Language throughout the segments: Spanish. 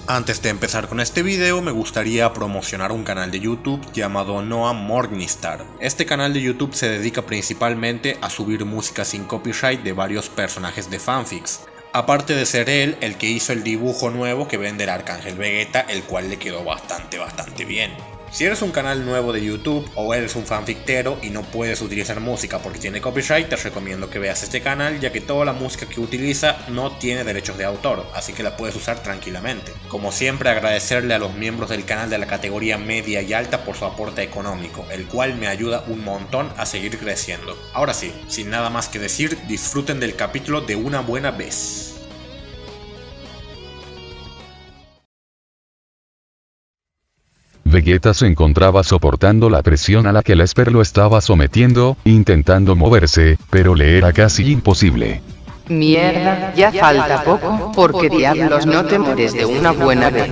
Antes de empezar con este video, me gustaría promocionar un canal de YouTube llamado Noah Morningstar. Este canal de YouTube se dedica principalmente a subir música sin copyright de varios personajes de fanfics. Aparte de ser él el que hizo el dibujo nuevo que ven del Arcángel Vegeta, el cual le quedó bastante bien. Si eres un canal nuevo de YouTube o eres un fanfictero y no puedes utilizar música porque tiene copyright, te recomiendo que veas este canal, ya que toda la música que utiliza no tiene derechos de autor, así que la puedes usar tranquilamente. Como siempre, agradecerle a los miembros del canal de la categoría media y alta por su aporte económico, el cual me ayuda un montón a seguir creciendo. Ahora sí, sin nada más que decir, disfruten del capítulo de una buena vez. Vegeta se encontraba soportando la presión a la que el Esper lo estaba sometiendo, intentando moverse, pero le era casi imposible. Mierda, ya falta poco, porque diablos no te mueres de una buena vez.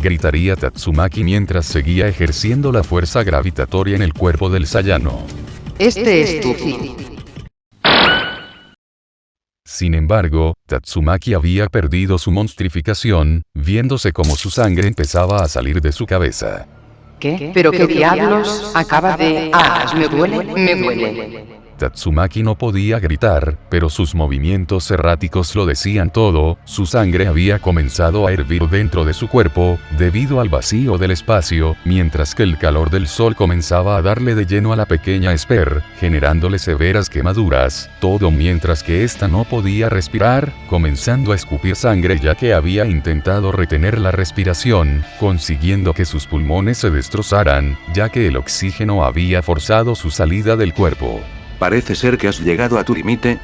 Gritaría Tatsumaki mientras seguía ejerciendo la fuerza gravitatoria en el cuerpo del Saiyano. Este es tu fin. Sin embargo, Tatsumaki había perdido su monstrificación, viéndose como su sangre empezaba a salir de su cabeza. ¿Qué? ¿Pero qué diablos? Acaba de... me duele. Tatsumaki no podía gritar, pero sus movimientos erráticos lo decían todo. Su sangre había comenzado a hervir dentro de su cuerpo, debido al vacío del espacio, mientras que el calor del sol comenzaba a darle de lleno a la pequeña Esper, generándole severas quemaduras, todo mientras que ésta no podía respirar, comenzando a escupir sangre ya que había intentado retener la respiración, consiguiendo que sus pulmones se destrozaran, ya que el oxígeno había forzado su salida del cuerpo. Parece ser que has llegado a tu límite,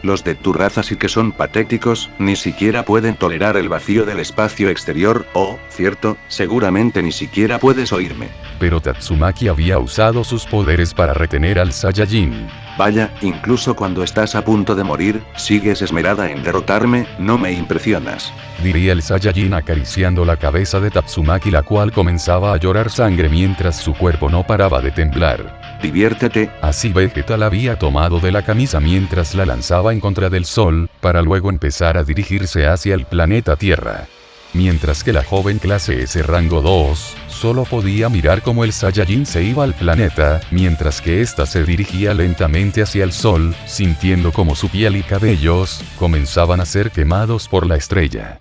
los de tu raza sí que son patéticos, ni siquiera pueden tolerar el vacío del espacio exterior, cierto, seguramente ni siquiera puedes oírme. Pero Tatsumaki había usado sus poderes para retener al Saiyajin. Vaya, incluso cuando estás a punto de morir, sigues esmerada en derrotarme, no me impresionas. Diría el Saiyajin acariciando la cabeza de Tatsumaki, la cual comenzaba a llorar sangre mientras su cuerpo no paraba de temblar. Diviértete. Así Vegeta la había tomado de la camisa mientras la lanzaba en contra del sol, para luego empezar a dirigirse hacia el planeta Tierra. Mientras que la joven clase S rango 2, solo podía mirar cómo el Saiyajin se iba al planeta, mientras que ésta se dirigía lentamente hacia el sol, sintiendo como su piel y cabellos comenzaban a ser quemados por la estrella.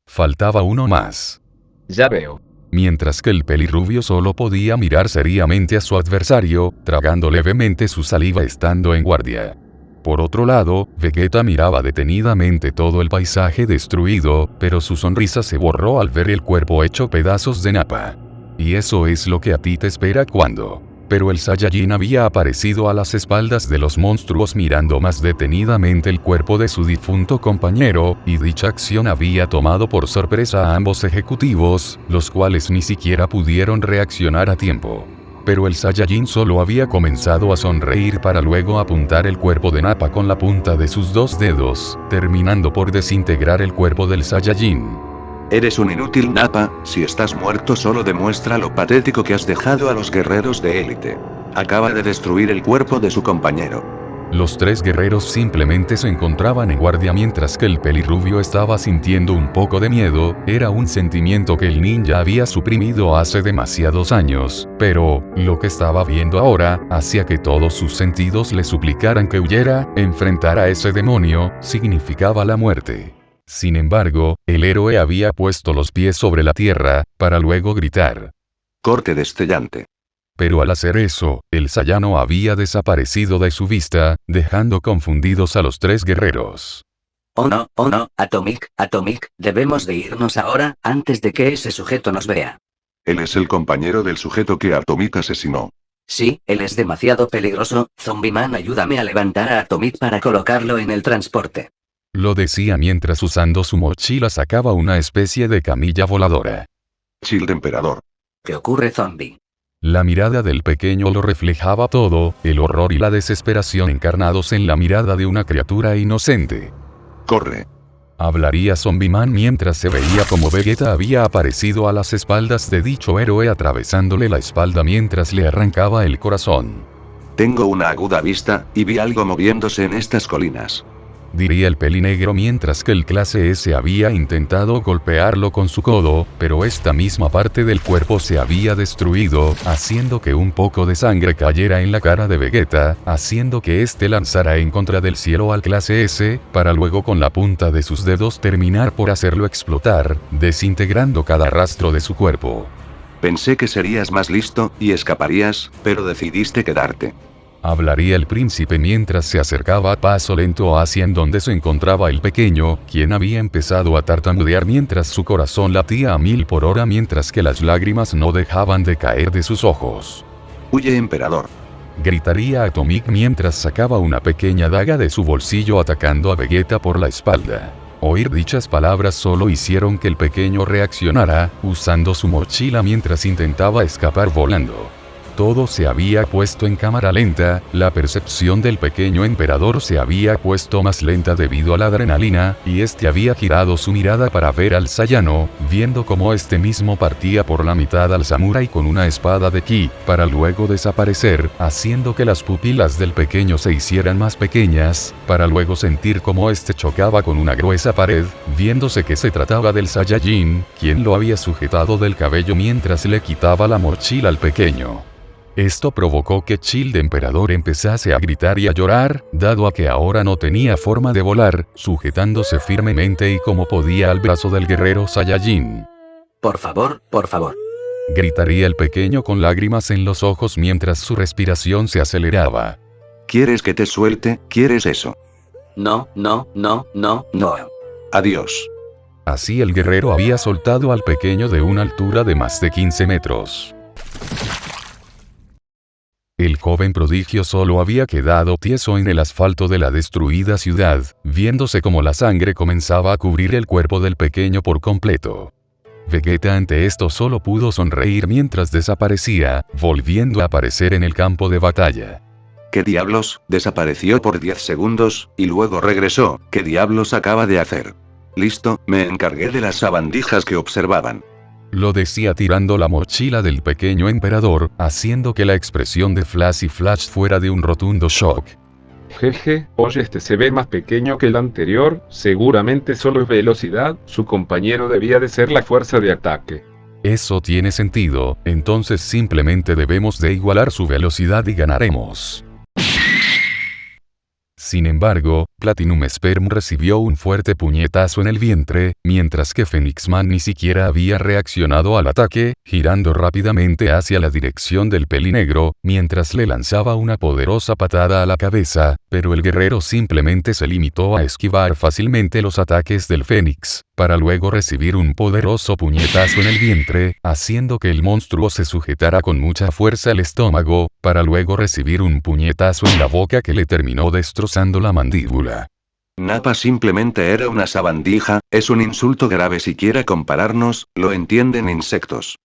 Faltaba uno más. Ya veo. Mientras que el pelirrubio solo podía mirar seriamente a su adversario, tragando levemente su saliva estando en guardia. Por otro lado, Vegeta miraba detenidamente todo el paisaje destruido, pero su sonrisa se borró al ver el cuerpo hecho pedazos de Nappa. Y eso es lo que a ti te espera cuando... Pero el Saiyajin había aparecido a las espaldas de los monstruos mirando más detenidamente el cuerpo de su difunto compañero, y dicha acción había tomado por sorpresa a ambos ejecutivos, los cuales ni siquiera pudieron reaccionar a tiempo. Pero el Saiyajin solo había comenzado a sonreír para luego apuntar el cuerpo de Nappa con la punta de sus dos dedos, terminando por desintegrar el cuerpo del Saiyajin. Eres un inútil Nappa, si estás muerto solo demuestra lo patético que has dejado a los guerreros de élite. Acaba de destruir el cuerpo de su compañero. Los tres guerreros simplemente se encontraban en guardia mientras que el pelirrubio estaba sintiendo un poco de miedo. Era un sentimiento que el ninja había suprimido hace demasiados años, pero, lo que estaba viendo ahora, hacía que todos sus sentidos le suplicaran que huyera. Enfrentar a ese demonio, significaba la muerte. Sin embargo, el héroe había puesto los pies sobre la tierra, para luego gritar. Corte destellante. Pero al hacer eso, el Saiyano había desaparecido de su vista, dejando confundidos a los tres guerreros. Oh no, Atomic, debemos de irnos ahora, antes de que ese sujeto nos vea. Él es el compañero del sujeto que Atomic asesinó. Sí, él es demasiado peligroso. Zombieman, ayúdame a levantar a Atomic para colocarlo en el transporte. Lo decía mientras usando su mochila sacaba una especie de camilla voladora. Shield Emperador. ¿Qué ocurre, zombie? La mirada del pequeño lo reflejaba todo, el horror y la desesperación encarnados en la mirada de una criatura inocente. Corre. Hablaría Zombieman mientras se veía como Vegeta había aparecido a las espaldas de dicho héroe atravesándole la espalda mientras le arrancaba el corazón. Tengo una aguda vista, y vi algo moviéndose en estas colinas. diría el pelinegro mientras que el clase S había intentado golpearlo con su codo, pero esta misma parte del cuerpo se había destruido, haciendo que un poco de sangre cayera en la cara de Vegeta, haciendo que éste lanzara en contra del cielo al clase S, para luego con la punta de sus dedos terminar por hacerlo explotar, desintegrando cada rastro de su cuerpo. Pensé que serías más listo, y escaparías, pero decidiste quedarte. Hablaría el príncipe mientras se acercaba a paso lento hacia en donde se encontraba el pequeño, quien había empezado a tartamudear mientras su corazón latía a 1000 por hora mientras que las lágrimas no dejaban de caer de sus ojos. Huye, emperador. Gritaría Atomic mientras sacaba una pequeña daga de su bolsillo atacando a Vegeta por la espalda. Oír dichas palabras solo hicieron que el pequeño reaccionara, usando su mochila mientras intentaba escapar volando. Todo se había puesto en cámara lenta, la percepción del pequeño emperador se había puesto más lenta debido a la adrenalina, y este había girado su mirada para ver al Saiyano, viendo cómo este mismo partía por la mitad al samurái con una espada de ki, para luego desaparecer, haciendo que las pupilas del pequeño se hicieran más pequeñas, para luego sentir cómo este chocaba con una gruesa pared, viéndose que se trataba del Saiyajin, quien lo había sujetado del cabello mientras le quitaba la mochila al pequeño. Esto provocó que Chill Emperador empezase a gritar y a llorar, dado a que ahora no tenía forma de volar, sujetándose firmemente y como podía al brazo del guerrero Saiyajin. Por favor, por favor. Gritaría el pequeño con lágrimas en los ojos mientras su respiración se aceleraba. ¿Quieres que te suelte? ¿Quieres eso? No, no, no, no, no. Adiós. Así el guerrero había soltado al pequeño de una altura de más de 15 metros. El joven prodigio solo había quedado tieso en el asfalto de la destruida ciudad, viéndose como la sangre comenzaba a cubrir el cuerpo del pequeño por completo. Vegeta ante esto solo pudo sonreír mientras desaparecía, volviendo a aparecer en el campo de batalla. ¿Qué diablos? Desapareció por 10 segundos, y luego regresó. ¿Qué diablos acaba de hacer? Listo, me encargué de las sabandijas que observaban. Lo decía tirando la mochila del pequeño emperador, haciendo que la expresión de Flash fuera de un rotundo shock. Jeje, oye, este se ve más pequeño que el anterior, seguramente solo es velocidad, su compañero debía de ser la fuerza de ataque. Eso tiene sentido, entonces simplemente debemos de igualar su velocidad y ganaremos. Sin embargo, Platinum Sperm recibió un fuerte puñetazo en el vientre, mientras que Phoenix Man ni siquiera había reaccionado al ataque, girando rápidamente hacia la dirección del pelinegro, mientras le lanzaba una poderosa patada a la cabeza, pero el guerrero simplemente se limitó a esquivar fácilmente los ataques del Fénix, para luego recibir un poderoso puñetazo en el vientre, haciendo que el monstruo se sujetara con mucha fuerza el estómago, para luego recibir un puñetazo en la boca que le terminó destrozando la mandíbula. Nappa simplemente era una sabandija, es un insulto grave si quiera compararnos, lo entienden insectos.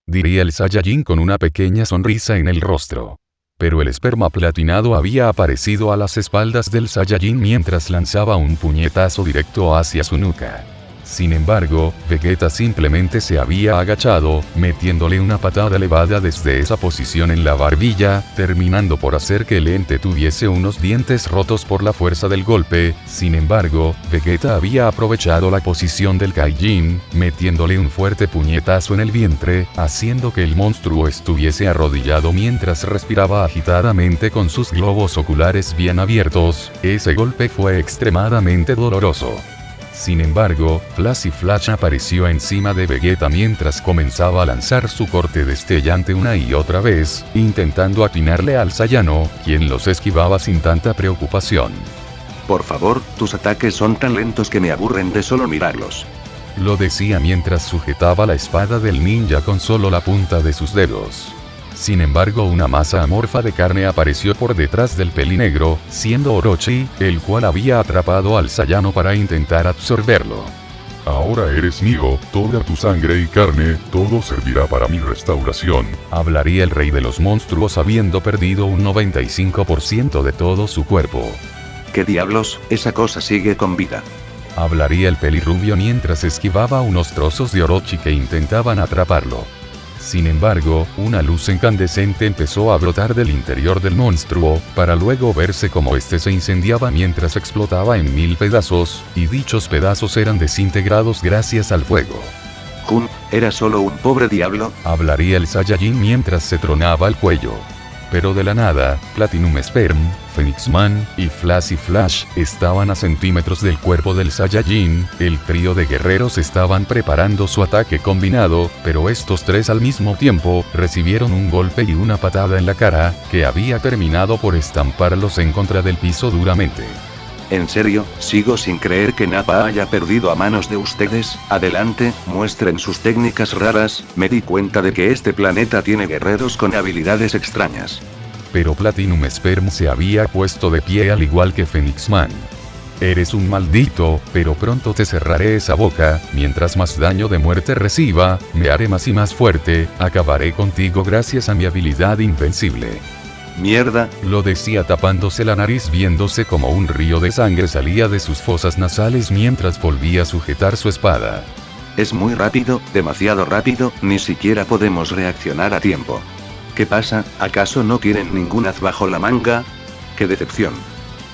Diría el Saiyajin con una pequeña sonrisa en el rostro. Pero el esperma platinado había aparecido a las espaldas del Saiyajin mientras lanzaba un puñetazo directo hacia su nuca. Sin embargo, Vegeta simplemente se había agachado, metiéndole una patada elevada desde esa posición en la barbilla, terminando por hacer que el ente tuviese unos dientes rotos por la fuerza del golpe. Sin embargo, Vegeta había aprovechado la posición del Kaijin, metiéndole un fuerte puñetazo en el vientre, haciendo que el monstruo estuviese arrodillado mientras respiraba agitadamente con sus globos oculares bien abiertos. Ese golpe fue extremadamente doloroso. Sin embargo, Flash apareció encima de Vegeta mientras comenzaba a lanzar su corte destellante una y otra vez, intentando atinarle al Saiyano, quien los esquivaba sin tanta preocupación. Por favor, tus ataques son tan lentos que me aburren de solo mirarlos. Lo decía mientras sujetaba la espada del ninja con solo la punta de sus dedos. Sin embargo, una masa amorfa de carne apareció por detrás del pelinegro, siendo Orochi, el cual había atrapado al Saiyano para intentar absorberlo. Ahora eres mío, toda tu sangre y carne, todo servirá para mi restauración. Hablaría el rey de los monstruos habiendo perdido un 95% de todo su cuerpo. ¿Qué diablos? Esa cosa sigue con vida. Hablaría el pelirrubio mientras esquivaba unos trozos de Orochi que intentaban atraparlo. Sin embargo, una luz incandescente empezó a brotar del interior del monstruo, para luego verse como este se incendiaba mientras explotaba en 1000 pedazos, y dichos pedazos eran desintegrados gracias al fuego. Jun, era solo un pobre diablo. Hablaría el Saiyajin mientras se tronaba el cuello. Pero de la nada, Platinum Sperm, Phoenix Man y Flash estaban a centímetros del cuerpo del Saiyajin. El trío de guerreros estaban preparando su ataque combinado, pero estos tres al mismo tiempo recibieron un golpe y una patada en la cara, que había terminado por estamparlos en contra del piso duramente. En serio, sigo sin creer que Nappa haya perdido a manos de ustedes. Adelante, muestren sus técnicas raras. Me di cuenta de que este planeta tiene guerreros con habilidades extrañas. Pero Platinum Sperm se había puesto de pie al igual que Phoenix Man. Eres un maldito, pero pronto te cerraré esa boca. Mientras más daño de muerte reciba, me haré más y más fuerte. Acabaré contigo gracias a mi habilidad invencible. Mierda, lo decía tapándose la nariz, viéndose como un río de sangre salía de sus fosas nasales mientras volvía a sujetar su espada. Es muy rápido, demasiado rápido, ni siquiera podemos reaccionar a tiempo. ¿Qué pasa? ¿Acaso no tienen ningún as bajo la manga? ¡Qué decepción!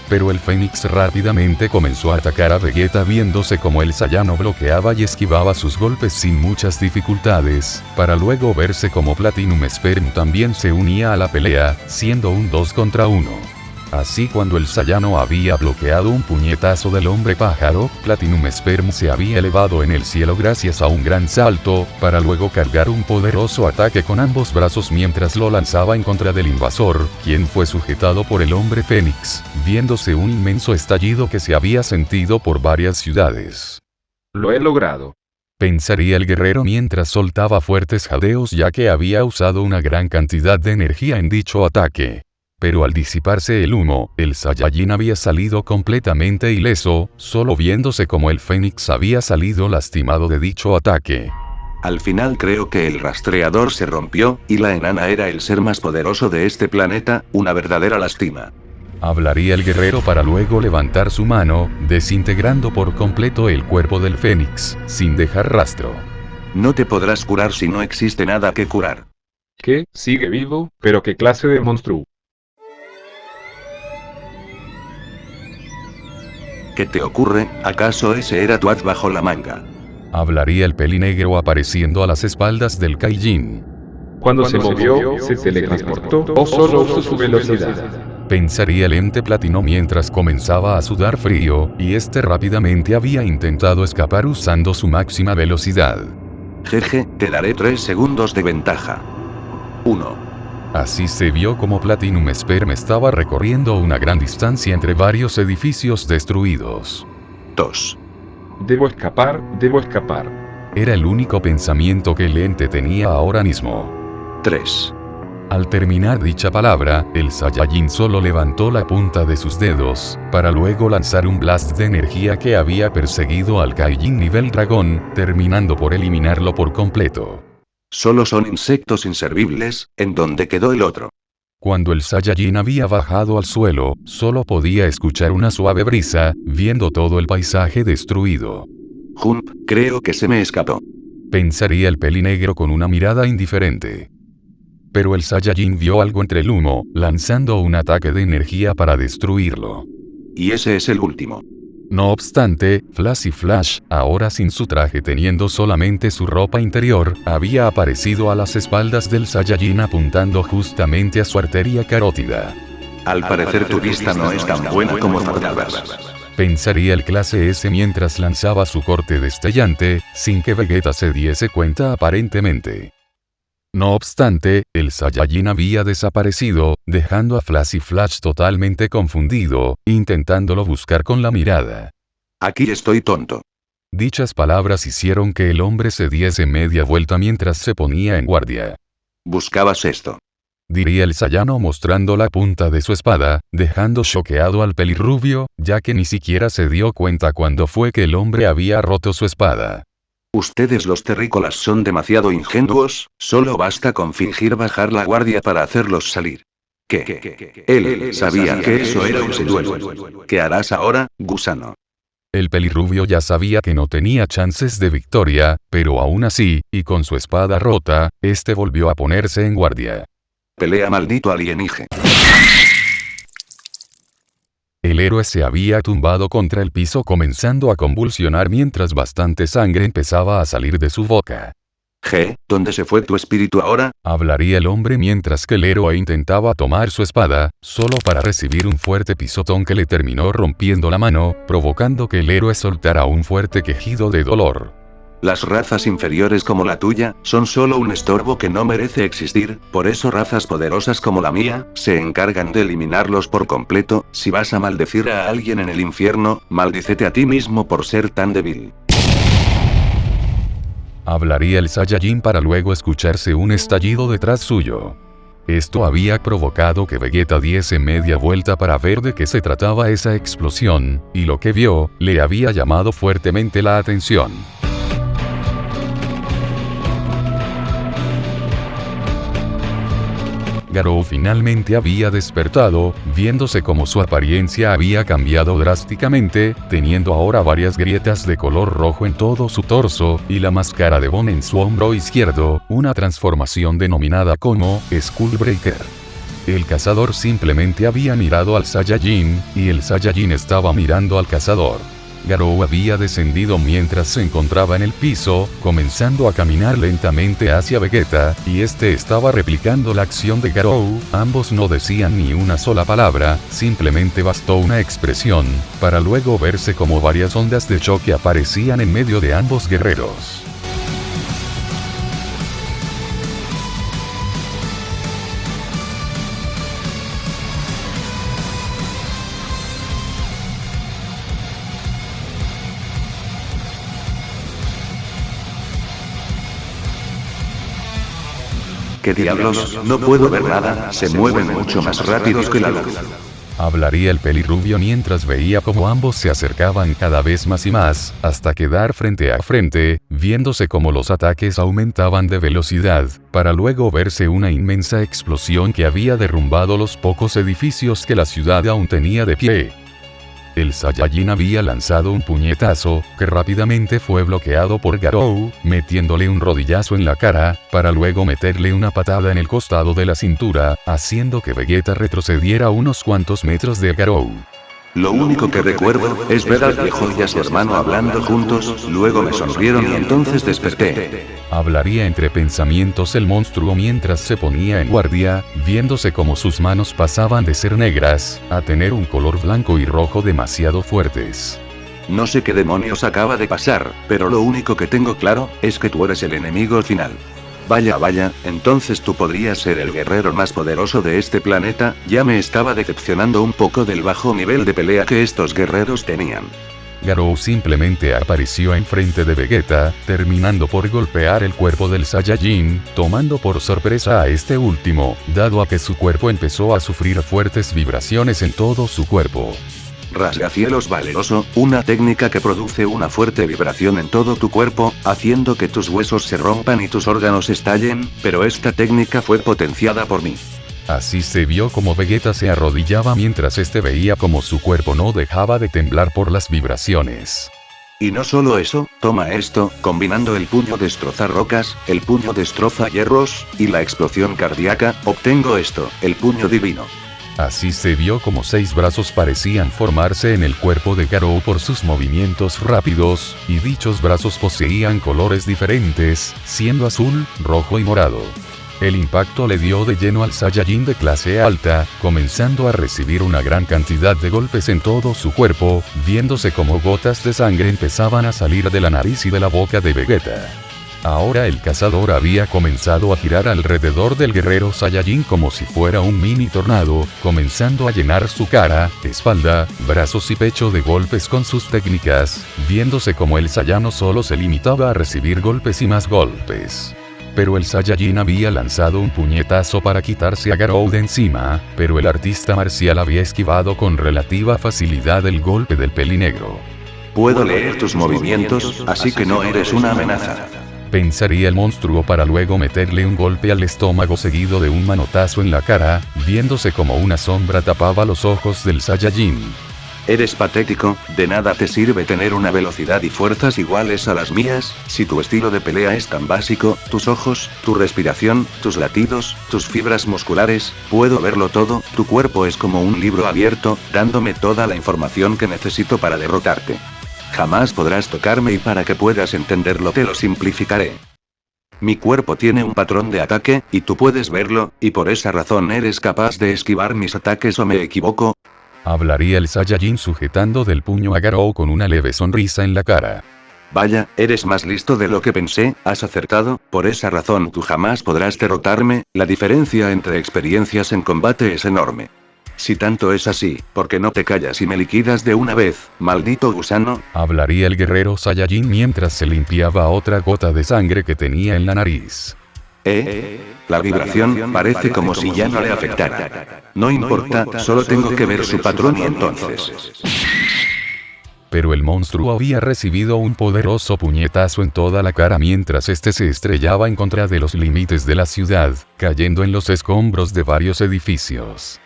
Pero el Fénix rápidamente comenzó a atacar a Vegeta, viéndose como el Saiyano bloqueaba y esquivaba sus golpes sin muchas dificultades, para luego verse como Platinum Sperm también se unía a la pelea, siendo un 2 contra 1. Así, cuando el Saiyano había bloqueado un puñetazo del hombre pájaro, Platinum Sperm se había elevado en el cielo gracias a un gran salto, para luego cargar un poderoso ataque con ambos brazos mientras lo lanzaba en contra del invasor, quien fue sujetado por el hombre Fénix, viéndose un inmenso estallido que se había sentido por varias ciudades. Lo he logrado. Pensaría el guerrero mientras soltaba fuertes jadeos, ya que había usado una gran cantidad de energía en dicho ataque. Pero al disiparse el humo, el Saiyajin había salido completamente ileso, solo viéndose como el Fénix había salido lastimado de dicho ataque. Al final creo que el rastreador se rompió, y la enana era el ser más poderoso de este planeta, una verdadera lástima. Hablaría el guerrero para luego levantar su mano, desintegrando por completo el cuerpo del Fénix, sin dejar rastro. No te podrás curar si no existe nada que curar. ¿Qué? ¿Sigue vivo? ¿Pero qué clase de monstruo? ¿Qué te ocurre? ¿Acaso ese era tu as bajo la manga? Hablaría el pelinegro apareciendo a las espaldas del Kaijin. Cuando se movió, se teletransportó o solo usó su velocidad. Pensaría el ente platino mientras comenzaba a sudar frío, y este rápidamente había intentado escapar usando su máxima velocidad. Jeje, te daré 3 segundos de ventaja. 1. Así se vio como Platinum Sperm estaba recorriendo una gran distancia entre varios edificios destruidos. 2. Debo escapar, debo escapar. Era el único pensamiento que el ente tenía ahora mismo. 3. Al terminar dicha palabra, el Saiyajin solo levantó la punta de sus dedos, para luego lanzar un blast de energía que había perseguido al Kaijin nivel dragón, terminando por eliminarlo por completo. Solo son insectos inservibles. ¿En dónde quedó el otro? Cuando el Saiyajin había bajado al suelo, solo podía escuchar una suave brisa, viendo todo el paisaje destruido. Jump, creo que se me escapó. Pensaría el pelinegro con una mirada indiferente. Pero el Saiyajin vio algo entre el humo, lanzando un ataque de energía para destruirlo. Y ese es el último. No obstante, Flash, ahora sin su traje teniendo solamente su ropa interior, había aparecido a las espaldas del Saiyajin apuntando justamente a su arteria carótida. Al parecer tu vista no es tan buena como jurabas. Pensaría el clase S mientras lanzaba su corte destellante, sin que Vegeta se diese cuenta aparentemente. No obstante, el Saiyajin había desaparecido, dejando a Flash totalmente confundido, intentándolo buscar con la mirada. Aquí estoy tonto. Dichas palabras hicieron que el hombre se diese media vuelta mientras se ponía en guardia. Buscabas esto, diría el Saiyano mostrando la punta de su espada, dejando choqueado al pelirrubio, ya que ni siquiera se dio cuenta cuando fue que el hombre había roto su espada. Ustedes los terrícolas son demasiado ingenuos, solo basta con fingir bajar la guardia para hacerlos salir. ¿Qué? Él sabía que eso era un seduelo. ¿Qué harás ahora, gusano? El pelirrubio ya sabía que no tenía chances de victoria, pero aún así, y con su espada rota, este volvió a ponerse en guardia. Pelea, maldito alienígena. El héroe se había tumbado contra el piso comenzando a convulsionar mientras bastante sangre empezaba a salir de su boca. ¿Dónde se fue tu espíritu ahora? Hablaría el hombre mientras que el héroe intentaba tomar su espada, solo para recibir un fuerte pisotón que le terminó rompiendo la mano, provocando que el héroe soltara un fuerte quejido de dolor. Las razas inferiores como la tuya, son solo un estorbo que no merece existir, por eso razas poderosas como la mía, se encargan de eliminarlos por completo. Si vas a maldecir a alguien en el infierno, maldícete a ti mismo por ser tan débil. Hablaría el Saiyajin para luego escucharse un estallido detrás suyo. Esto había provocado que Vegeta diese media vuelta para ver de qué se trataba esa explosión, y lo que vio, le había llamado fuertemente la atención. Garou finalmente había despertado, viéndose como su apariencia había cambiado drásticamente, teniendo ahora varias grietas de color rojo en todo su torso, y la máscara de Bon en su hombro izquierdo, una transformación denominada como Skullbreaker. El cazador simplemente había mirado al Saiyajin, y el Saiyajin estaba mirando al cazador. Garou había descendido mientras se encontraba en el piso, comenzando a caminar lentamente hacia Vegeta, y este estaba replicando la acción de Garou. Ambos no decían ni una sola palabra, simplemente bastó una expresión, para luego verse como varias ondas de choque aparecían en medio de ambos guerreros. ¿Qué diablos? No puedo ver nada, se mueven mucho más rápidos que la luz. Hablaría el pelirrubio mientras veía cómo ambos se acercaban cada vez más y más, hasta quedar frente a frente, viéndose cómo los ataques aumentaban de velocidad, para luego verse una inmensa explosión que había derrumbado los pocos edificios que la ciudad aún tenía de pie. El Saiyajin había lanzado un puñetazo, que rápidamente fue bloqueado por Garou, metiéndole un rodillazo en la cara, para luego meterle una patada en el costado de la cintura, haciendo que Vegeta retrocediera unos cuantos metros de Garou. Lo único que recuerdo es ver al viejo y a su hermano hablando juntos, luego me sonrieron y entonces desperté. Hablaría entre pensamientos el monstruo mientras se ponía en guardia, viéndose como sus manos pasaban de ser negras, a tener un color blanco y rojo demasiado fuertes. No sé qué demonios acaba de pasar, pero lo único que tengo claro, es que tú eres el enemigo final. Vaya, entonces tú podrías ser el guerrero más poderoso de este planeta. Ya me estaba decepcionando un poco del bajo nivel de pelea que estos guerreros tenían. Garou simplemente apareció enfrente de Vegeta, terminando por golpear el cuerpo del Saiyajin, tomando por sorpresa a este último, dado a que su cuerpo empezó a sufrir fuertes vibraciones en todo su cuerpo. Rasgacielos valeroso, una técnica que produce una fuerte vibración en todo tu cuerpo, haciendo que tus huesos se rompan y tus órganos estallen, pero esta técnica fue potenciada por mí. Así se vio como Vegeta se arrodillaba mientras este veía como su cuerpo no dejaba de temblar por las vibraciones. Y no solo eso, toma esto, combinando el puño destroza rocas, el puño destroza hierros, y la explosión cardíaca, obtengo esto, el puño divino. Así se vio como 6 brazos parecían formarse en el cuerpo de Garou por sus movimientos rápidos, y dichos brazos poseían colores diferentes, siendo azul, rojo y morado. El impacto le dio de lleno al Saiyajin de clase alta, comenzando a recibir una gran cantidad de golpes en todo su cuerpo, viéndose como gotas de sangre empezaban a salir de la nariz y de la boca de Vegeta. Ahora el cazador había comenzado a girar alrededor del guerrero Saiyajin como si fuera un mini tornado, comenzando a llenar su cara, espalda, brazos y pecho de golpes con sus técnicas, viéndose como el Saiyano solo se limitaba a recibir golpes y más golpes. Pero el Saiyajin había lanzado un puñetazo para quitarse a Garou de encima, pero el artista marcial había esquivado con relativa facilidad el golpe del pelinegro. Puedo leer tus movimientos, así que no eres una amenaza. Pensaría el monstruo para luego meterle un golpe al estómago seguido de un manotazo en la cara, viéndose como una sombra tapaba los ojos del Saiyajin. Eres patético, de nada te sirve tener una velocidad y fuerzas iguales a las mías, si tu estilo de pelea es tan básico, tus ojos, tu respiración, tus latidos, tus fibras musculares, puedo verlo todo, tu cuerpo es como un libro abierto, dándome toda la información que necesito para derrotarte. Jamás podrás tocarme y para que puedas entenderlo te lo simplificaré. Mi cuerpo tiene un patrón de ataque, y tú puedes verlo, y por esa razón eres capaz de esquivar mis ataques ¿o me equivoco? Hablaría el Saiyajin sujetando del puño a Garou con una leve sonrisa en la cara. Vaya, eres más listo de lo que pensé, has acertado, por esa razón tú jamás podrás derrotarme, la diferencia entre experiencias en combate es enorme. Si tanto es así, ¿por qué no te callas y me liquidas de una vez, maldito gusano? Hablaría el guerrero Saiyajin mientras se limpiaba otra gota de sangre que tenía en la nariz. La vibración parece como si ya no le afectara. No importa, solo tengo que ver su patrón y entonces. Pero el monstruo había recibido un poderoso puñetazo en toda la cara mientras este se estrellaba en contra de los límites de la ciudad, cayendo en los escombros de varios edificios.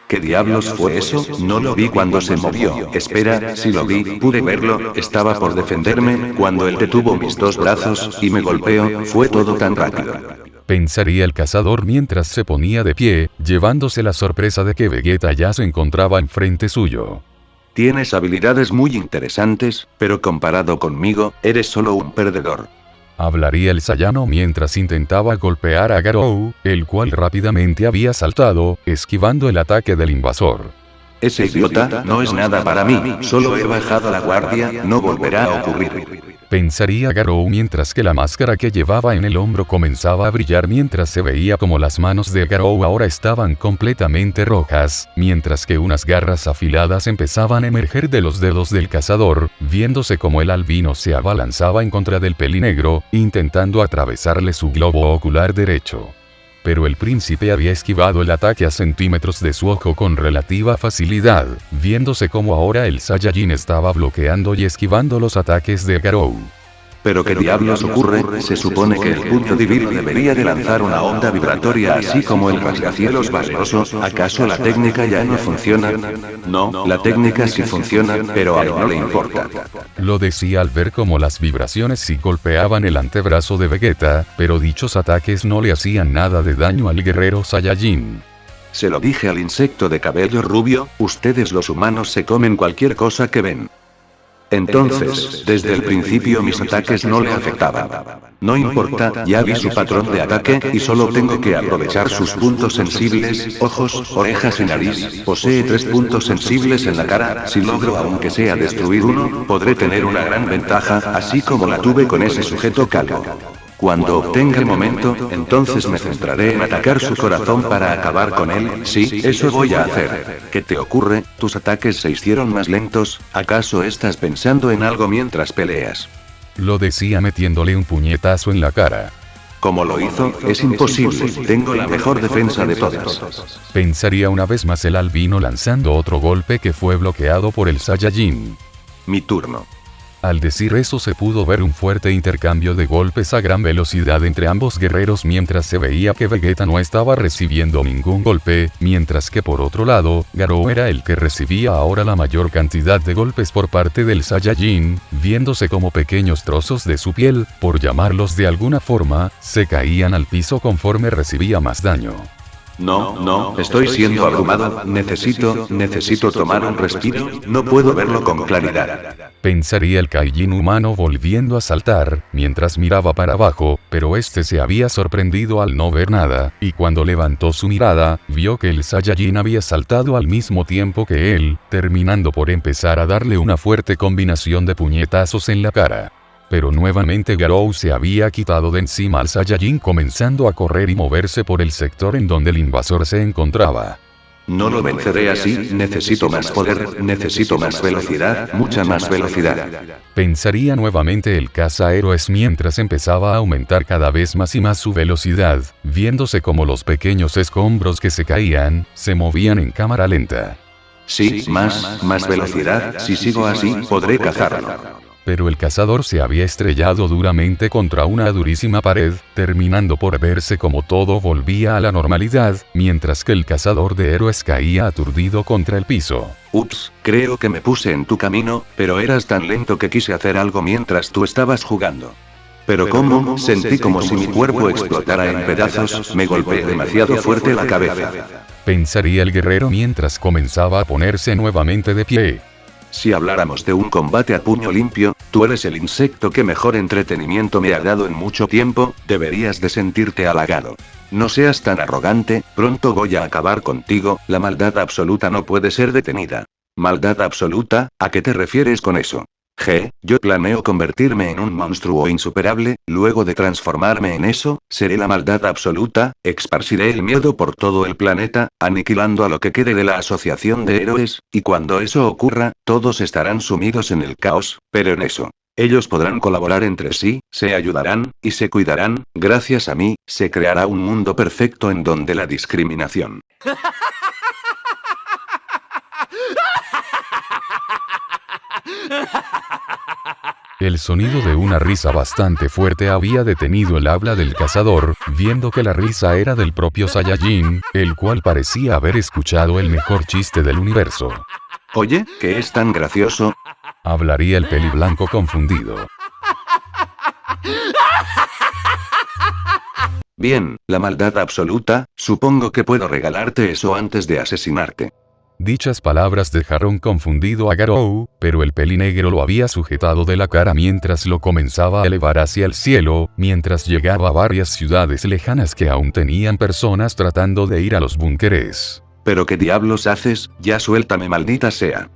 ¿Qué diablos fue eso? No lo vi cuando se movió. Espera, sí lo vi, pude verlo, estaba por defenderme, cuando él detuvo mis dos brazos, y me golpeó, fue todo tan rápido. Pensaría el cazador mientras se ponía de pie, llevándose la sorpresa de que Vegeta ya se encontraba enfrente suyo. Tienes habilidades muy interesantes, pero comparado conmigo, eres solo un perdedor. Hablaría el Saiyano mientras intentaba golpear a Garou, el cual rápidamente había saltado, esquivando el ataque del invasor. Ese idiota no es nada para mí, solo he bajado la guardia, no volverá a ocurrir. Pensaría Garou mientras que la máscara que llevaba en el hombro comenzaba a brillar mientras se veía como las manos de Garou ahora estaban completamente rojas, mientras que unas garras afiladas empezaban a emerger de los dedos del cazador, viéndose como el albino se abalanzaba en contra del pelinegro, intentando atravesarle su globo ocular derecho. Pero el príncipe había esquivado el ataque a centímetros de su ojo con relativa facilidad, viéndose como ahora el Saiyajin estaba bloqueando y esquivando los ataques de Garou. ¿Pero qué diablos ocurre? Se supone que el puño divino debería de lanzar una onda vibratoria así como el rascacielos valeroso, ¿acaso la técnica ya no funciona? No, la técnica sí funciona, pero a él no le importa. Lo decía al ver cómo las vibraciones sí golpeaban el antebrazo de Vegeta, pero dichos ataques no le hacían nada de daño al guerrero Saiyajin. Se lo dije al insecto de cabello rubio, ustedes los humanos se comen cualquier cosa que ven. Entonces, desde el principio mis ataques no le afectaban. No importa, ya vi su patrón de ataque y solo tengo que aprovechar sus puntos sensibles, ojos, orejas y nariz. Posee 3 puntos sensibles en la cara, si logro aunque sea destruir uno, podré tener una gran ventaja, así como la tuve con ese sujeto calvo. Cuando obtenga el momento, entonces me centraré en atacar su corazón para acabar con él, sí, eso voy a hacer. ¿Qué te ocurre? ¿Tus ataques se hicieron más lentos? ¿Acaso estás pensando en algo mientras peleas? Lo decía metiéndole un puñetazo en la cara. ¿Cómo lo hizo? Es imposible, tengo la mejor defensa de todas. Pensaría una vez más el albino lanzando otro golpe que fue bloqueado por el Saiyajin. Mi turno. Al decir eso se pudo ver un fuerte intercambio de golpes a gran velocidad entre ambos guerreros mientras se veía que Vegeta no estaba recibiendo ningún golpe, mientras que por otro lado, Garou era el que recibía ahora la mayor cantidad de golpes por parte del Saiyajin, viéndose como pequeños trozos de su piel, por llamarlos de alguna forma, se caían al piso conforme recibía más daño. No, estoy siendo abrumado, necesito tomar un respiro, no puedo verlo con claridad. Pensaría el Kaijin humano volviendo a saltar, mientras miraba para abajo, pero este se había sorprendido al no ver nada, y cuando levantó su mirada, vio que el Saiyajin había saltado al mismo tiempo que él, terminando por empezar a darle una fuerte combinación de puñetazos en la cara. Pero nuevamente Garou se había quitado de encima al Saiyajin comenzando a correr y moverse por el sector en donde el invasor se encontraba. No lo venceré así, necesito más poder, necesito más velocidad, mucha más velocidad. Pensaría nuevamente el cazahéroes mientras empezaba a aumentar cada vez más y más su velocidad, viéndose como los pequeños escombros que se caían, se movían en cámara lenta. Sí, más velocidad, si sigo así, podré cazarlo. pero el cazador se había estrellado duramente contra una durísima pared, terminando por verse como todo volvía a la normalidad, mientras que el cazador de héroes caía aturdido contra el piso. Ups, creo que me puse en tu camino, pero eras tan lento que quise hacer algo mientras tú estabas jugando. Pero como sentí como si mi cuerpo explotara en pedazos, me golpeé demasiado fuerte la cabeza. Pensaría el guerrero mientras comenzaba a ponerse nuevamente de pie. Si habláramos de un combate a puño limpio, tú eres el insecto que mejor entretenimiento me ha dado en mucho tiempo, deberías de sentirte halagado. No seas tan arrogante, pronto voy a acabar contigo, la maldad absoluta no puede ser detenida. ¿Maldad absoluta? ¿A qué te refieres con eso? Yo planeo convertirme en un monstruo insuperable, luego de transformarme en eso, seré la maldad absoluta, esparciré el miedo por todo el planeta, aniquilando a lo que quede de la asociación de héroes, y cuando eso ocurra, todos estarán sumidos en el caos, pero en eso. Ellos podrán colaborar entre sí, se ayudarán, y se cuidarán, gracias a mí, se creará un mundo perfecto en donde la discriminación. El sonido de una risa bastante fuerte había detenido el habla del cazador, viendo que la risa era del propio Saiyajin, el cual parecía haber escuchado el mejor chiste del universo. Oye, ¿qué es tan gracioso? Hablaría el peliblanco confundido. Bien, la maldad absoluta, supongo que puedo regalarte eso antes de asesinarte. Dichas palabras dejaron confundido a Garou, pero el pelinegro lo había sujetado de la cara mientras lo comenzaba a elevar hacia el cielo, mientras llegaba a varias ciudades lejanas que aún tenían personas tratando de ir a los búnkeres. ¿Pero qué diablos haces? Ya suéltame, maldita sea.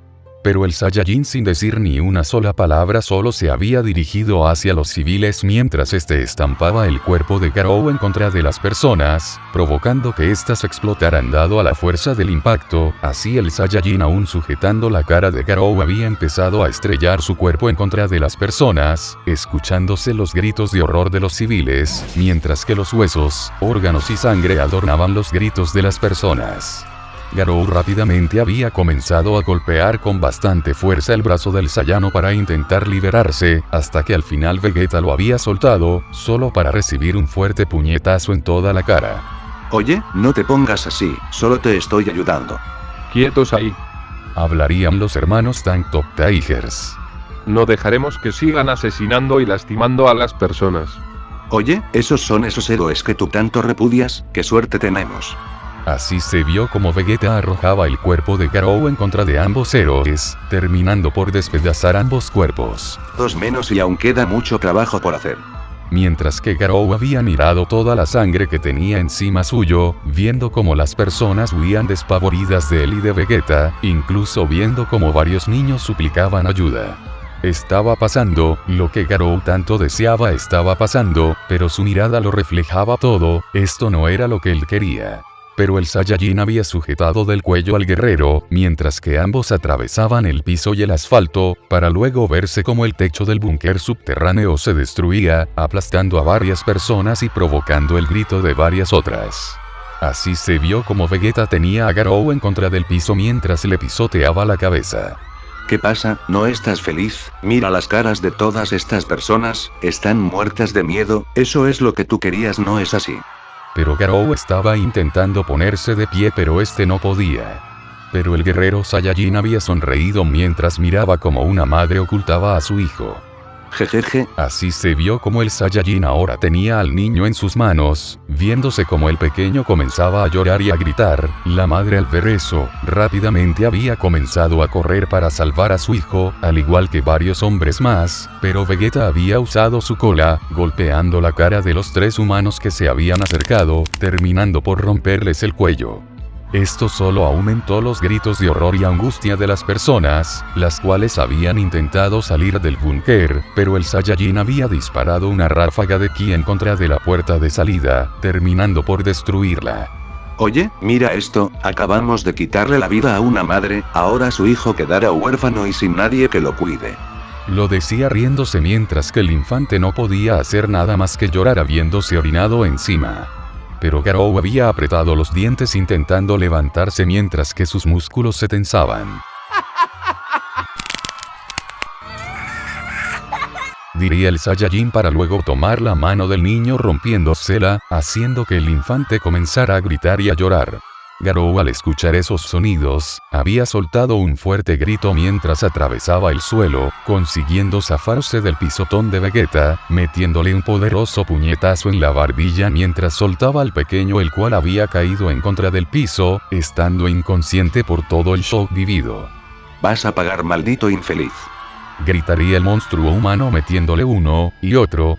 Pero el Saiyajin, sin decir ni una sola palabra, solo se había dirigido hacia los civiles mientras este estampaba el cuerpo de Garou en contra de las personas, provocando que éstas explotaran dado a la fuerza del impacto. Así el Saiyajin, aún sujetando la cara de Garou, había empezado a estrellar su cuerpo en contra de las personas, escuchándose los gritos de horror de los civiles, mientras que los huesos, órganos y sangre adornaban los gritos de las personas. Garou rápidamente había comenzado a golpear con bastante fuerza el brazo del Saiyano para intentar liberarse, hasta que al final Vegeta lo había soltado, solo para recibir un fuerte puñetazo en toda la cara. Oye, no te pongas así, solo te estoy ayudando. Quietos ahí. Hablarían los hermanos Tank Top Tigers. No dejaremos que sigan asesinando y lastimando a las personas. Oye, esos son esos héroes que tú tanto repudias, qué suerte tenemos. Así se vio como Vegeta arrojaba el cuerpo de Garou en contra de ambos héroes, terminando por despedazar ambos cuerpos. 2 menos y aún queda mucho trabajo por hacer. Mientras que Garou había mirado toda la sangre que tenía encima suyo, viendo cómo las personas huían despavoridas de él y de Vegeta, incluso viendo cómo varios niños suplicaban ayuda. Estaba pasando, lo que Garou tanto deseaba estaba pasando, pero su mirada lo reflejaba todo, esto no era lo que él quería. Pero el Saiyajin había sujetado del cuello al guerrero, mientras que ambos atravesaban el piso y el asfalto, para luego verse como el techo del búnker subterráneo se destruía, aplastando a varias personas y provocando el grito de varias otras. Así se vio como Vegeta tenía a Garou en contra del piso mientras le pisoteaba la cabeza. ¿Qué pasa? ¿No estás feliz? Mira las caras de todas estas personas, están muertas de miedo, eso es lo que tú querías, ¿no es así? Pero Garou estaba intentando ponerse de pie pero este no podía. Pero el guerrero Saiyajin había sonreído mientras miraba como una madre ocultaba a su hijo. Jejeje. Así se vio como el Saiyajin ahora tenía al niño en sus manos, viéndose como el pequeño comenzaba a llorar y a gritar. La madre al ver eso, rápidamente había comenzado a correr para salvar a su hijo, al igual que varios hombres más, pero Vegeta había usado su cola, golpeando la cara de los 3 humanos que se habían acercado, terminando por romperles el cuello. Esto solo aumentó los gritos de horror y angustia de las personas, las cuales habían intentado salir del búnker, pero el Saiyajin había disparado una ráfaga de ki en contra de la puerta de salida, terminando por destruirla. Oye, mira esto, acabamos de quitarle la vida a una madre, ahora su hijo quedará huérfano y sin nadie que lo cuide. Lo decía riéndose mientras que el infante no podía hacer nada más que llorar habiéndose orinado encima. Pero Garou había apretado los dientes intentando levantarse mientras que sus músculos se tensaban. diría el Saiyajin para luego tomar la mano del niño rompiéndosela, haciendo que el infante comenzara a gritar y a llorar. Garou al escuchar esos sonidos, había soltado un fuerte grito mientras atravesaba el suelo, consiguiendo zafarse del pisotón de Vegeta, metiéndole un poderoso puñetazo en la barbilla mientras soltaba al pequeño el cual había caído en contra del piso, estando inconsciente por todo el shock vivido. Vas a pagar, maldito infeliz. Gritaría el monstruo humano metiéndole uno, y otro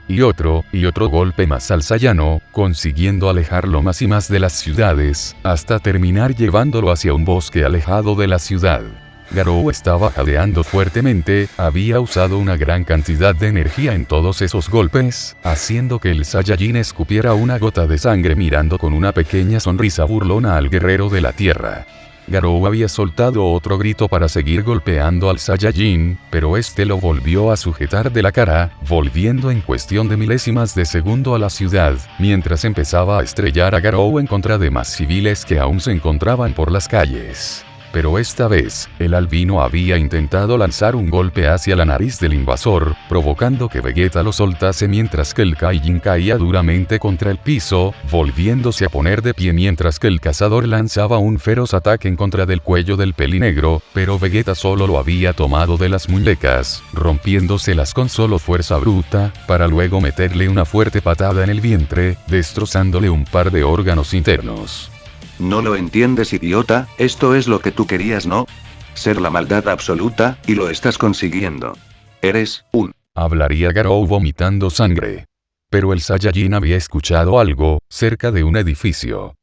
golpe más al Saiyano, consiguiendo alejarlo más y más de las ciudades, hasta terminar llevándolo hacia un bosque alejado de la ciudad. Garou estaba jadeando fuertemente, había usado una gran cantidad de energía en todos esos golpes, haciendo que el Saiyajin escupiera una gota de sangre mirando con una pequeña sonrisa burlona al guerrero de la tierra. Garou había soltado otro grito para seguir golpeando al Saiyajin, pero este lo volvió a sujetar de la cara, volviendo en cuestión de milésimas de segundo a la ciudad, mientras empezaba a estrellar a Garou en contra de más civiles que aún se encontraban por las calles. Pero esta vez, el albino había intentado lanzar un golpe hacia la nariz del invasor, provocando que Vegeta lo soltase mientras que el Kaijin caía duramente contra el piso, volviéndose a poner de pie mientras que el cazador lanzaba un feroz ataque en contra del cuello del pelinegro, pero Vegeta solo lo había tomado de las muñecas, rompiéndoselas con solo fuerza bruta, para luego meterle una fuerte patada en el vientre, destrozándole un par de órganos internos. No lo entiendes, idiota, esto es lo que tú querías, ¿no? Ser la maldad absoluta, y lo estás consiguiendo. Eres un... Hablaría Garou vomitando sangre. Pero el Saiyajin había escuchado algo, cerca de un edificio.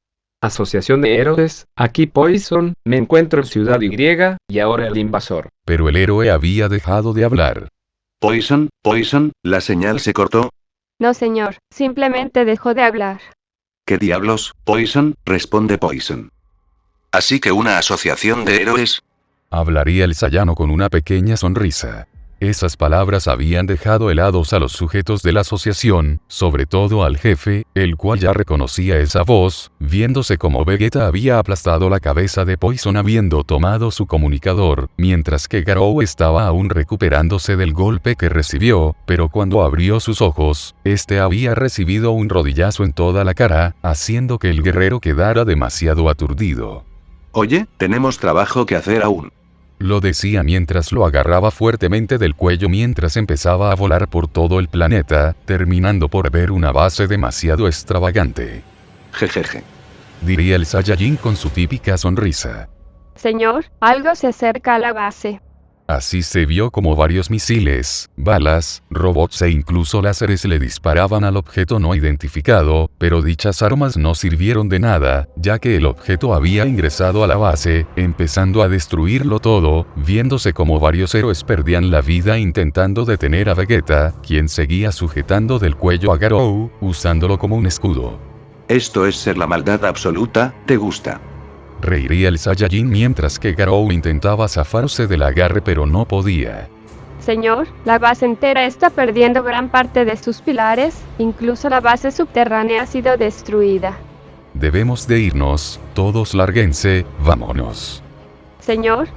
Asociación de héroes, aquí Poison, me encuentro en Ciudad Y, y ahora el invasor. Pero el héroe había dejado de hablar. Poison, la señal se cortó. No, señor, simplemente dejó de hablar. ¿Qué diablos, Poison? Responde Poison. Así que una asociación de héroes. Hablaría el Saiyano con una pequeña sonrisa. Esas palabras habían dejado helados a los sujetos de la asociación, sobre todo al jefe, el cual ya reconocía esa voz, viéndose como Vegeta había aplastado la cabeza de Poison habiendo tomado su comunicador, mientras que Garou estaba aún recuperándose del golpe que recibió, pero cuando abrió sus ojos, este había recibido un rodillazo en toda la cara, haciendo que el guerrero quedara demasiado aturdido. Oye, tenemos trabajo que hacer aún. Lo decía mientras lo agarraba fuertemente del cuello mientras empezaba a volar por todo el planeta, terminando por ver una base demasiado extravagante. Jejeje. Diría el Saiyajin con su típica sonrisa. Señor, algo se acerca a la base. Así se vio como varios misiles, balas, robots e incluso láseres le disparaban al objeto no identificado, pero dichas armas no sirvieron de nada, ya que el objeto había ingresado a la base, empezando a destruirlo todo, viéndose como varios héroes perdían la vida intentando detener a Vegeta, quien seguía sujetando del cuello a Garou, usándolo como un escudo. Esto es ser la maldad absoluta, ¿te gusta? Reiría el Saiyajin mientras que Garou intentaba zafarse del agarre pero no podía. Señor, la base entera está perdiendo gran parte de sus pilares, incluso la base subterránea ha sido destruida. Debemos de irnos, todos lárguense, vámonos. Señor,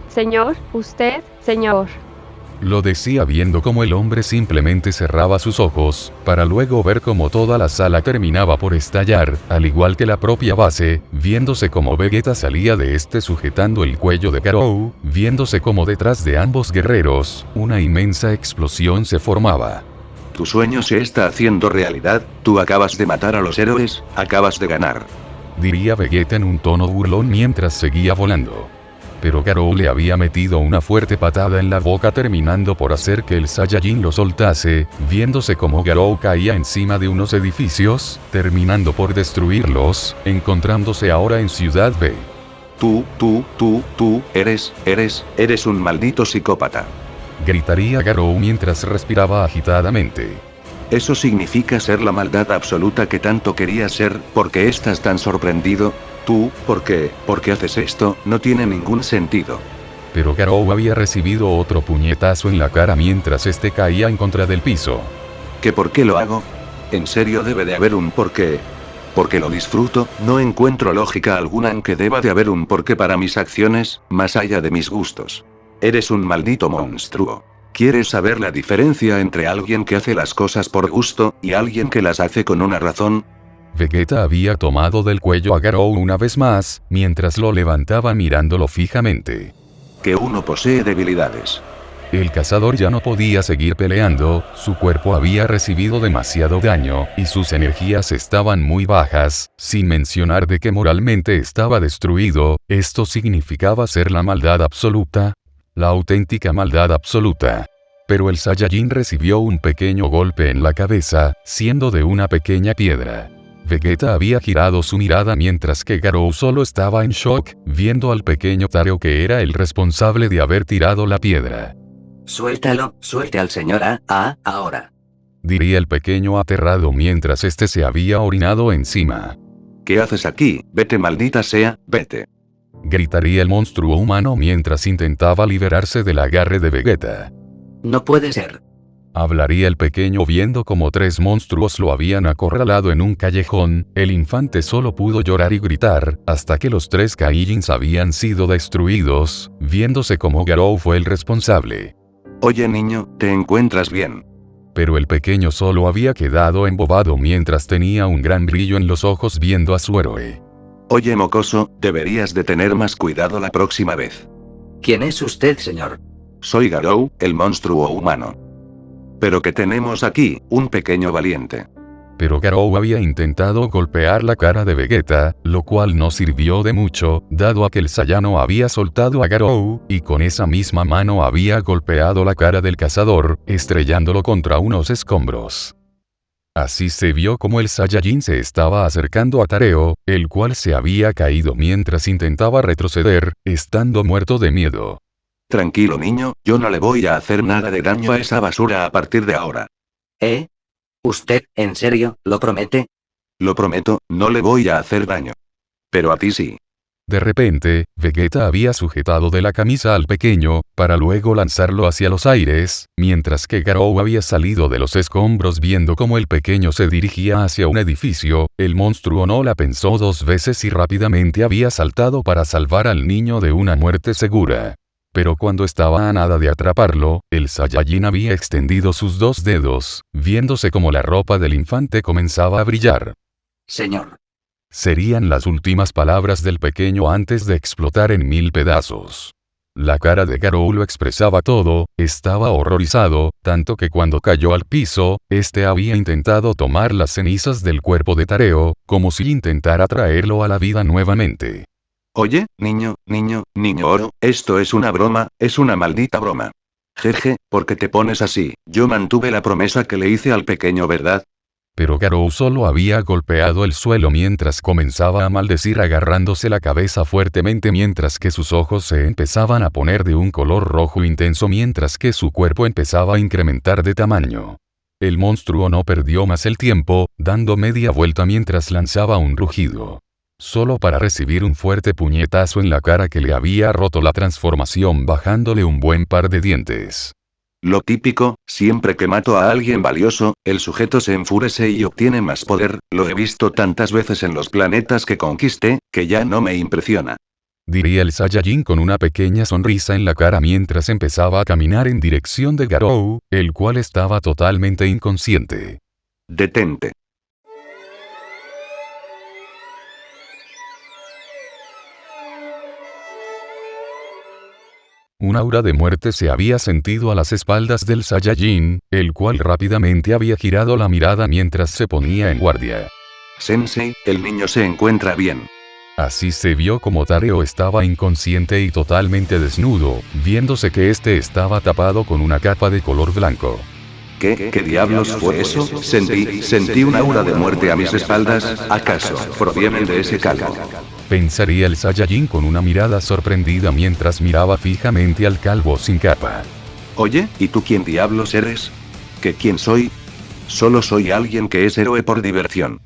usted, señor. Lo decía viendo cómo el hombre simplemente cerraba sus ojos, para luego ver cómo toda la sala terminaba por estallar, al igual que la propia base, viéndose como Vegeta salía de este sujetando el cuello de Garou, viéndose como detrás de ambos guerreros, una inmensa explosión se formaba. Tu sueño se está haciendo realidad, tú acabas de matar a los héroes, acabas de ganar. Diría Vegeta en un tono burlón mientras seguía volando. Pero Garou le había metido una fuerte patada en la boca terminando por hacer que el Saiyajin lo soltase, viéndose como Garou caía encima de unos edificios, terminando por destruirlos, encontrándose ahora en Ciudad B. Tú, eres un maldito psicópata. Gritaría Garou mientras respiraba agitadamente. Eso significa ser la maldad absoluta que tanto querías ser, ¿por qué estás tan sorprendido? Tú, ¿por qué haces esto? No tiene ningún sentido. Pero Garou había recibido otro puñetazo en la cara mientras este caía en contra del piso. ¿Qué por qué lo hago? ¿En serio debe de haber un porqué? Porque lo disfruto, no encuentro lógica alguna en que deba de haber un porqué para mis acciones, más allá de mis gustos. Eres un maldito monstruo. ¿Quieres saber la diferencia entre alguien que hace las cosas por gusto, y alguien que las hace con una razón? Vegeta había tomado del cuello a Garou una vez más, mientras lo levantaba mirándolo fijamente. Que uno posee debilidades. El cazador ya no podía seguir peleando, su cuerpo había recibido demasiado daño, y sus energías estaban muy bajas, sin mencionar de que moralmente estaba destruido. Esto significaba ser la maldad absoluta, la auténtica maldad absoluta. Pero el Saiyajin recibió un pequeño golpe en la cabeza, siendo de una pequeña piedra. Vegeta había girado su mirada mientras que Garou solo estaba en shock, viendo al pequeño Tareo que era el responsable de haber tirado la piedra. Suéltalo, suelte al señor A, ahora. Diría el pequeño aterrado mientras este se había orinado encima. ¿Qué haces aquí? Vete, maldita sea, vete. Gritaría el monstruo humano mientras intentaba liberarse del agarre de Vegeta. No puede ser. Hablaría el pequeño viendo como 3 monstruos lo habían acorralado en un callejón. El infante solo pudo llorar y gritar, hasta que los 3 Kaijins habían sido destruidos, viéndose como Garou fue el responsable. Oye niño, ¿te encuentras bien? Pero el pequeño solo había quedado embobado mientras tenía un gran brillo en los ojos viendo a su héroe. Oye mocoso, deberías de tener más cuidado la próxima vez. ¿Quién es usted, señor? Soy Garou, el monstruo humano. Pero ¿qué tenemos aquí? Un pequeño valiente. Pero Garou había intentado golpear la cara de Vegeta, lo cual no sirvió de mucho, dado a que el Saiyano había soltado a Garou, y con esa misma mano había golpeado la cara del cazador, estrellándolo contra unos escombros. Así se vio como el Saiyajin se estaba acercando a Tareo, el cual se había caído mientras intentaba retroceder, estando muerto de miedo. Tranquilo niño, yo no le voy a hacer nada de daño a esa basura a partir de ahora. ¿Usted, en serio, lo promete? Lo prometo, no le voy a hacer daño. Pero a ti sí. De repente, Vegeta había sujetado de la camisa al pequeño, para luego lanzarlo hacia los aires, mientras que Garou había salido de los escombros viendo cómo el pequeño se dirigía hacia un edificio. El monstruo no la pensó 2 veces y rápidamente había saltado para salvar al niño de una muerte segura. Pero cuando estaba a nada de atraparlo, el Saiyajin había extendido sus 2 dedos, viéndose como la ropa del infante comenzaba a brillar. Señor. Serían las últimas palabras del pequeño antes de explotar en 1000 pedazos. La cara de Garou lo expresaba todo, estaba horrorizado, tanto que cuando cayó al piso, este había intentado tomar las cenizas del cuerpo de Tareo, como si intentara traerlo a la vida nuevamente. Oye, niño oro, esto es una broma, es una maldita broma. Jeje, ¿por qué te pones así? Yo mantuve la promesa que le hice al pequeño, ¿verdad? Pero Garou solo había golpeado el suelo mientras comenzaba a maldecir agarrándose la cabeza fuertemente mientras que sus ojos se empezaban a poner de un color rojo intenso mientras que su cuerpo empezaba a incrementar de tamaño. El monstruo no perdió más el tiempo, dando media vuelta mientras lanzaba un rugido. Solo para recibir un fuerte puñetazo en la cara que le había roto la transformación bajándole un buen par de dientes. Lo típico, siempre que mato a alguien valioso, el sujeto se enfurece y obtiene más poder, lo he visto tantas veces en los planetas que conquisté, que ya no me impresiona. Diría el Saiyajin con una pequeña sonrisa en la cara mientras empezaba a caminar en dirección de Garou, el cual estaba totalmente inconsciente. Detente. Un aura de muerte se había sentido a las espaldas del Saiyajin, el cual rápidamente había girado la mirada mientras se ponía en guardia. Sensei, el niño se encuentra bien. Así se vio como Tareo estaba inconsciente y totalmente desnudo, viéndose que este estaba tapado con una capa de color blanco. ¿Qué diablos fue eso? Sentí un aura de muerte a mis espaldas, ¿acaso provienen de ese calvo? Pensaría el Saiyajin con una mirada sorprendida mientras miraba fijamente al calvo sin capa. Oye, ¿y tú quién diablos eres? ¿Quién soy? Solo soy alguien que es héroe por diversión.